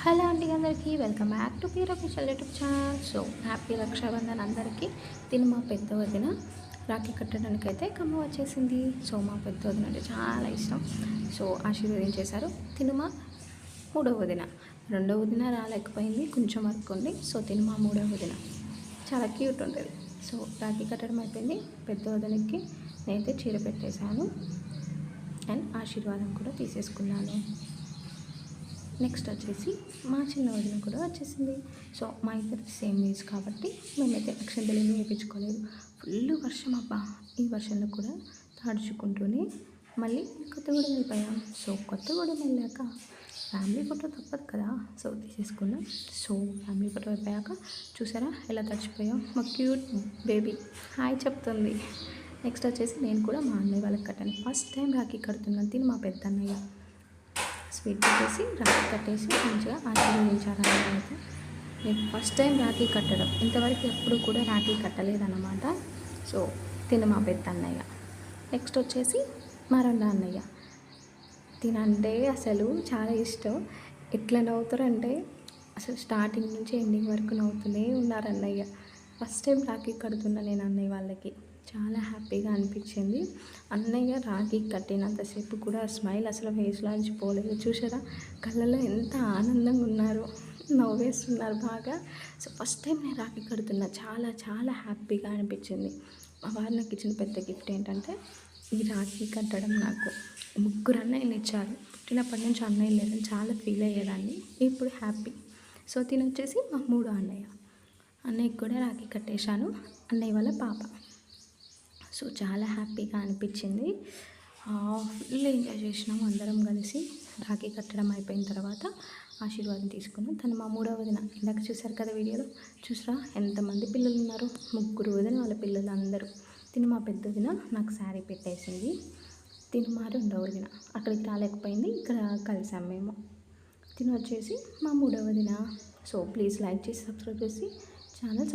Hello అండి అందరికీ welcome back to peer official YouTube channel. So happy Rakshabandhan అందరికీ. తిను మా పెద్ద వదిన రాఖీ కట్టడానికి అయితే కమ్మ వచ్చేసింది. సో మా పెద్ద వదిన అంటే చాలా ఇష్టం. సో ఆశీర్వదించేశారు. తిను మా మూడవ వదిన. రెండవ వదిన రాలేకపోయింది, కొంచెం వర్క్ ఉంది. సో తిను మా మూడవ వదిన చాలా క్యూట్ ఉంటుంది. సో రాఖీ కట్టడం అయిపోయింది. పెద్ద వదినకి నేనైతే చీర పెట్టేశాను అండ్ ఆశీర్వాదం కూడా తీసేసుకున్నాను. నెక్స్ట్ వచ్చేసి మా చిన్న వదిన కూడా వచ్చేసింది. సో మా ఇద్దరు సేమ్ ఏజ్ కాబట్టి మేమైతే అక్షంతలు ఏమీ వేయించుకోలేదు. ఫుల్ వర్షం అబ్బా. ఈ వర్షంలో కూడా తడుచుకుంటూనే మళ్ళీ కొత్తగూడెం వెళ్ళిపోయాం. సో కొత్తగూడెం వెళ్ళాక ఫ్యామిలీ ఫోటో తప్పదు కదా, సో తీసేసుకున్నాం. సో ఫ్యామిలీ ఫోటో అయిపోయాక చూసారా ఎలా తడిచిపోయాం. మా క్యూట్ బేబీ హాయ్ చెప్తుంది. నెక్స్ట్ వచ్చేసి నేను కూడా మా అన్నయ్య వాళ్ళకి కట్టాను. ఫస్ట్ టైం రాఖీ కడుతున్నాను. తిని మా పెద్ద అన్నయ్య స్వీట్ పెట్టేసి రాఖీ కట్టేసి మంచిగా ఆశీర్వదించారు. అయితే నేను ఫస్ట్ టైం రాఖీ కట్టడం, ఇంతవరకు ఎప్పుడు కూడా రాఖీ కట్టలేదన్నమాట. సో తిను మా పెద్ద అన్నయ్య. నెక్స్ట్ వచ్చేసి మా రెండో అన్నయ్య. తినంటే అసలు చాలా ఇష్టం. ఎట్లా నవ్వుతారంటే అసలు స్టార్టింగ్ నుంచి ఎండింగ్ వరకు నవ్వుతూనే ఉన్నారు అన్నయ్య. ఫస్ట్ టైం రాఖీ కడుతున్నా నేను అన్నయ్య వాళ్ళకి. చాలా హ్యాపీగా అనిపించింది. అన్నయ్య రాఖీ కట్టినంతసేపు కూడా స్మైల్ అసలు ఫేస్లోంచి పోలేదు. చూసారా కళ్ళలో ఎంత ఆనందంగా ఉన్నారో, నవ్వేస్తున్నారు బాగా. సో ఫస్ట్ టైం నేను రాఖీ కడుతున్నా. చాలా చాలా హ్యాపీగా అనిపించింది. మా వారు నాకు ఇచ్చిన పెద్ద గిఫ్ట్ ఏంటంటే ఈ రాఖీ కట్టడం. నాకు ముగ్గురు అన్నయ్యలు ఇచ్చారు. పుట్టినప్పటి నుంచి అన్నయ్య లేదని చాలా ఫీల్ అయ్యేదాన్ని. ఇప్పుడు హ్యాపీ. సో తినొచ్చేసి మా మూడో అన్నయ్య. అన్నయ్యకి కూడా రాఖీ కట్టేశాను. అన్నయ్య వాళ్ళ పాప. సో చాలా హ్యాపీగా అనిపించింది. ఫుల్ ఎంజాయ్ చేసినాము అందరం కలిసి. రాఖీ కట్టడం అయిపోయిన తర్వాత ఆశీర్వాదం తీసుకున్నాం. తను మా మూడవ వదిన. ఇందాక చూసారు కదా వీడియోలో, చూసారా ఎంతమంది పిల్లలు ఉన్నారు. ముగ్గురు వదిన వాళ్ళ పిల్లలు అందరూ. తిను మా పెద్ద వదిన నాకు శారీ పెట్టేసింది. తిను మా రెండవ వదిన అక్కడికి రాలేకపోయింది, ఇక్కడ కలిసాం మేము. తిను వచ్చేసి మా మూడవ వదిన. సో ప్లీజ్ లైక్ చేసి సబ్స్క్రైబ్ చేసి ఛానల్